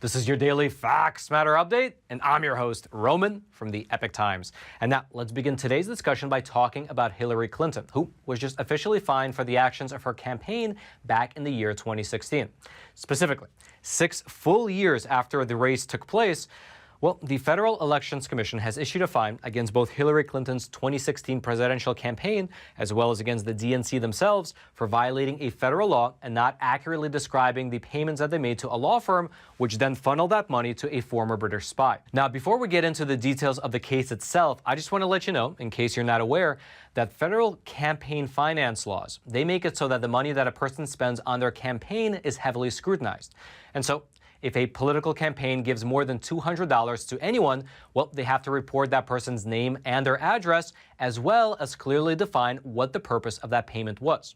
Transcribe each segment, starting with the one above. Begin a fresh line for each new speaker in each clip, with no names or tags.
This is your daily Facts Matter update, and I'm your host, Roman from the Epoch Times. And now, let's begin today's discussion by talking about Hillary Clinton, who was just officially fined for the actions of her campaign back in the year 2016. Specifically, 6 full years after the race took place, well, the Federal Elections Commission has issued a fine against both Hillary Clinton's 2016 presidential campaign as well as against the DNC themselves for violating a federal law and not accurately describing the payments that they made to a law firm, which then funneled that money to a former British spy. Now, before we get into the details of the case itself, I just want to let you know, in case you're not aware, that federal campaign finance laws, they make it so that the money that a person spends on their campaign is heavily scrutinized. And so, if a political campaign gives more than $200 to anyone, well, they have to report that person's name and their address, as well as clearly define what the purpose of that payment was,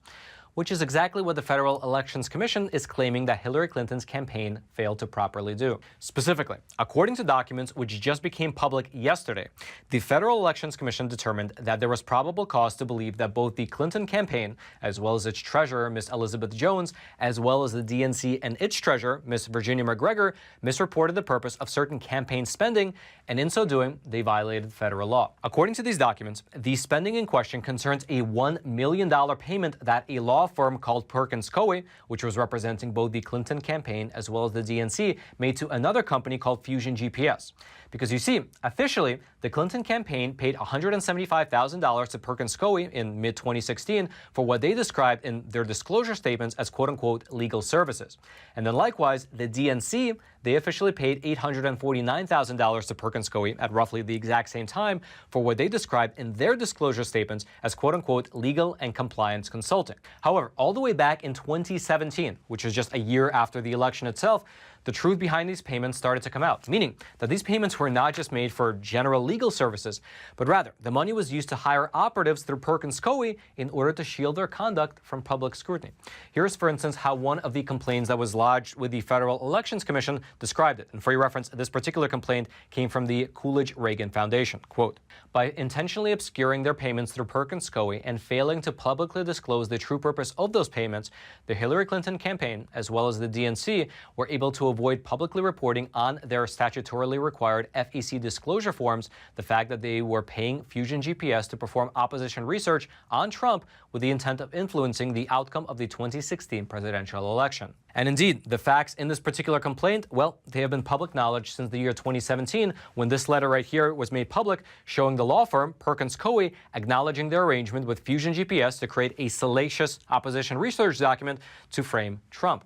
which is exactly what the Federal Elections Commission is claiming that Hillary Clinton's campaign failed to properly do. Specifically, according to documents which just became public yesterday, the Federal Elections Commission determined that there was probable cause to believe that both the Clinton campaign, as well as its treasurer, Ms. Elizabeth Jones, as well as the DNC and its treasurer, Ms. Virginia McGregor, misreported the purpose of certain campaign spending, and in so doing, they violated federal law. According to these documents, the spending in question concerns a $1 million payment that a law firm called Perkins Coie, which was representing both the Clinton campaign as well as the DNC, made to another company called Fusion GPS. Because you see, officially, the Clinton campaign paid $175,000 to Perkins Coie in mid-2016 for what they described in their disclosure statements as quote-unquote legal services. And then likewise, the DNC, they officially paid $849,000 to Perkins Coie at roughly the exact same time for what they described in their disclosure statements as quote-unquote legal and compliance consulting. However, all the way back in 2017, which is just a year after the election itself, the truth behind these payments started to come out, meaning that these payments were not just made for general legal services, but rather the money was used to hire operatives through Perkins Coie in order to shield their conduct from public scrutiny. Here's, for instance, how one of the complaints that was lodged with the Federal Elections Commission described it. And for your reference, this particular complaint came from the Coolidge-Reagan Foundation. Quote, by intentionally obscuring their payments through Perkins Coie and failing to publicly disclose the true purpose of those payments, the Hillary Clinton campaign, as well as the DNC, were able to avoid publicly reporting on their statutorily required FEC disclosure forms the fact that they were paying Fusion GPS to perform opposition research on Trump with the intent of influencing the outcome of the 2016 presidential election. And indeed, the facts in this particular complaint, well, they have been public knowledge since the year 2017, when this letter right here was made public, showing the law firm, Perkins Coie, acknowledging their arrangement with Fusion GPS to create a salacious opposition research document to frame Trump.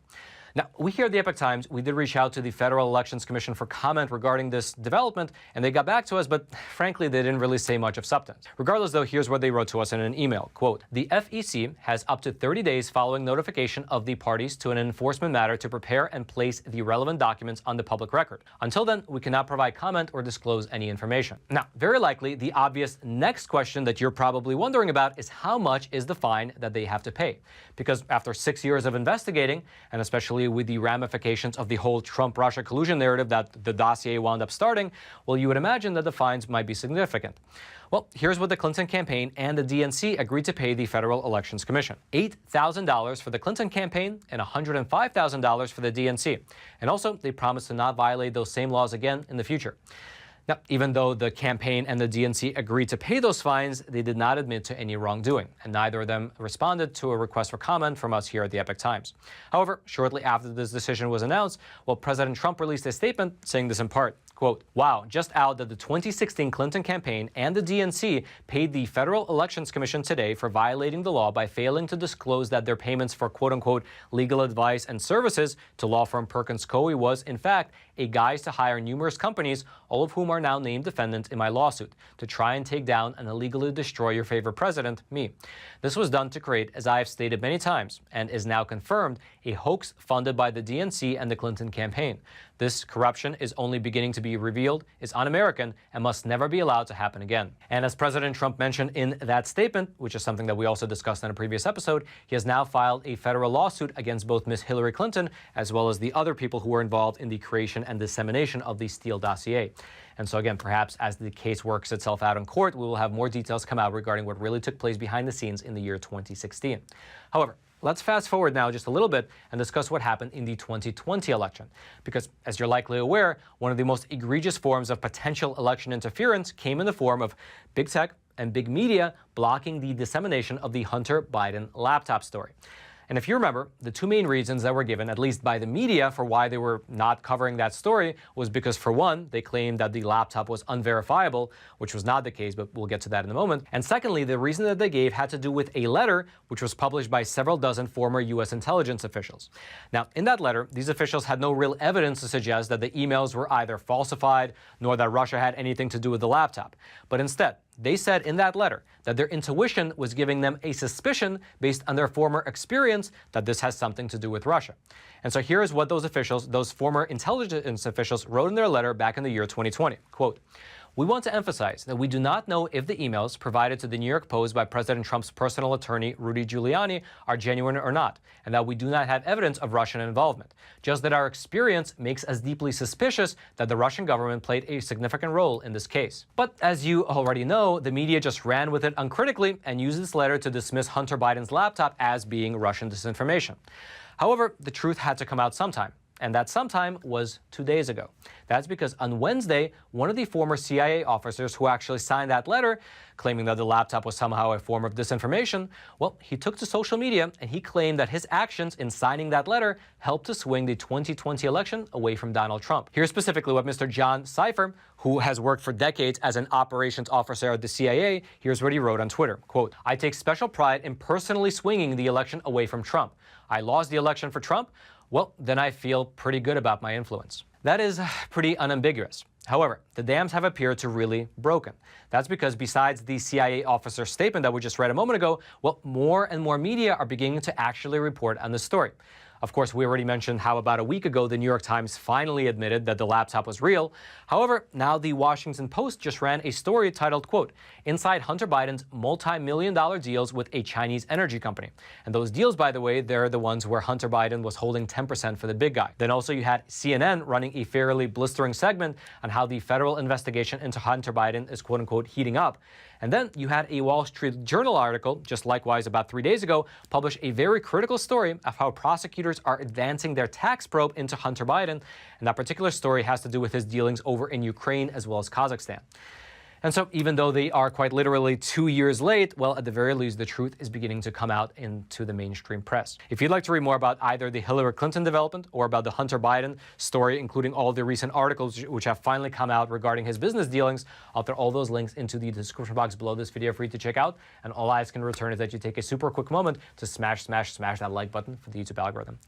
Now, we here at the Epoch Times, we did reach out to the Federal Elections Commission for comment regarding this development, and they got back to us, but frankly, they didn't really say much of substance. Regardless, though, here's what they wrote to us in an email. Quote, the FEC has up to 30 days following notification of the parties to an enforcement matter to prepare and place the relevant documents on the public record. Until then, we cannot provide comment or disclose any information. Now, very likely, the obvious next question that you're probably wondering about is how much is the fine that they have to pay? Because after 6 years of investigating, and especially with the ramifications of the whole Trump-Russia collusion narrative that the dossier wound up starting, well, you would imagine that the fines might be significant. Well, here's what the Clinton campaign and the DNC agreed to pay the Federal Elections Commission. $8,000 for the Clinton campaign and $105,000 for the DNC. And also, they promised to not violate those same laws again in the future. Now, even though the campaign and the DNC agreed to pay those fines, they did not admit to any wrongdoing, and neither of them responded to a request for comment from us here at the Epoch Times. However, shortly after this decision was announced, well, President Trump released a statement saying this in part. Quote, wow, just out that the 2016 Clinton campaign and the DNC paid the Federal Elections Commission today for violating the law by failing to disclose that their payments for quote-unquote legal advice and services to law firm Perkins Coie was, in fact, a guise to hire numerous companies, all of whom are now named defendants in my lawsuit, to try and take down and illegally destroy your favorite president, me. This was done to create, as I have stated many times, and is now confirmed, a hoax funded by the DNC and the Clinton campaign. This corruption is only beginning to be revealed, is un-American, and must never be allowed to happen again. And as President Trump mentioned in that statement, which is something that we also discussed in a previous episode, he has now filed a federal lawsuit against both Ms. Hillary Clinton as well as the other people who were involved in the creation and dissemination of the Steele dossier. And so again, perhaps as the case works itself out in court, we will have more details come out regarding what really took place behind the scenes in the year 2016. However, Let's fast forward now just a little bit and discuss what happened in the 2020 election. Because, as you're likely aware, one of the most egregious forms of potential election interference came in the form of big tech and big media blocking the dissemination of the Hunter Biden laptop story. And if you remember, the two main reasons that were given, at least by the media, for why they were not covering that story was because, for one, they claimed that the laptop was unverifiable, which was not the case, but we'll get to that in a moment. And secondly, the reason that they gave had to do with a letter which was published by several dozen former U.S. intelligence officials. Now, in that letter, these officials had no real evidence to suggest that the emails were either falsified nor that Russia had anything to do with the laptop. But instead, they said in that letter that their intuition was giving them a suspicion based on their former experience that this has something to do with Russia. And so here's what those officials, those former intelligence officials, wrote in their letter back in the year 2020. Quote, "We want to emphasize that we do not know if the emails provided to the New York Post by President Trump's personal attorney, Rudy Giuliani, are genuine or not, and that we do not have evidence of Russian involvement. Just that our experience makes us deeply suspicious that the Russian government played a significant role in this case." But as you already know, the media just ran with it uncritically and used this letter to dismiss Hunter Biden's laptop as being Russian disinformation. However, the truth had to come out sometime. And that sometime was 2 days ago. That's because on Wednesday, one of the former CIA officers who actually signed that letter, claiming that the laptop was somehow a form of disinformation, well, he took to social media and he claimed that his actions in signing that letter helped to swing the 2020 election away from Donald Trump. Here's specifically what Mr. John Cipher, who has worked for decades as an operations officer at the CIA, here's what he wrote on Twitter. Quote, "I take special pride in personally swinging the election away from Trump. I lost the election for Trump. Well, then I feel pretty good about my influence." That is pretty unambiguous. However, the dams have appeared to really broken. That's because besides the CIA officer's statement that we just read a moment ago, well, more and more media are beginning to actually report on the story. Of course, we already mentioned how about a week ago, the New York Times finally admitted that the laptop was real. However, now the Washington Post just ran a story titled, quote, "Inside Hunter Biden's multi-million-dollar deals with a Chinese energy company." And those deals, by the way, they're the ones where Hunter Biden was holding 10% for the big guy. Then also you had CNN running a fairly blistering segment on how the federal investigation into Hunter Biden is, quote unquote, heating up. And then you had a Wall Street Journal article, just likewise about 3 days ago, publish a very critical story of how prosecutors are advancing their tax probe into Hunter Biden. And that particular story has to do with his dealings over in Ukraine as well as Kazakhstan. And so even though they are quite literally 2 years late, well, at the very least, the truth is beginning to come out into the mainstream press. If you'd like to read more about either the Hillary Clinton development or about the Hunter Biden story, including all the recent articles which have finally come out regarding his business dealings, I'll throw all those links into the description box below this video for you to check out. And all I ask in return is that you take a super quick moment to smash that like button for the YouTube algorithm.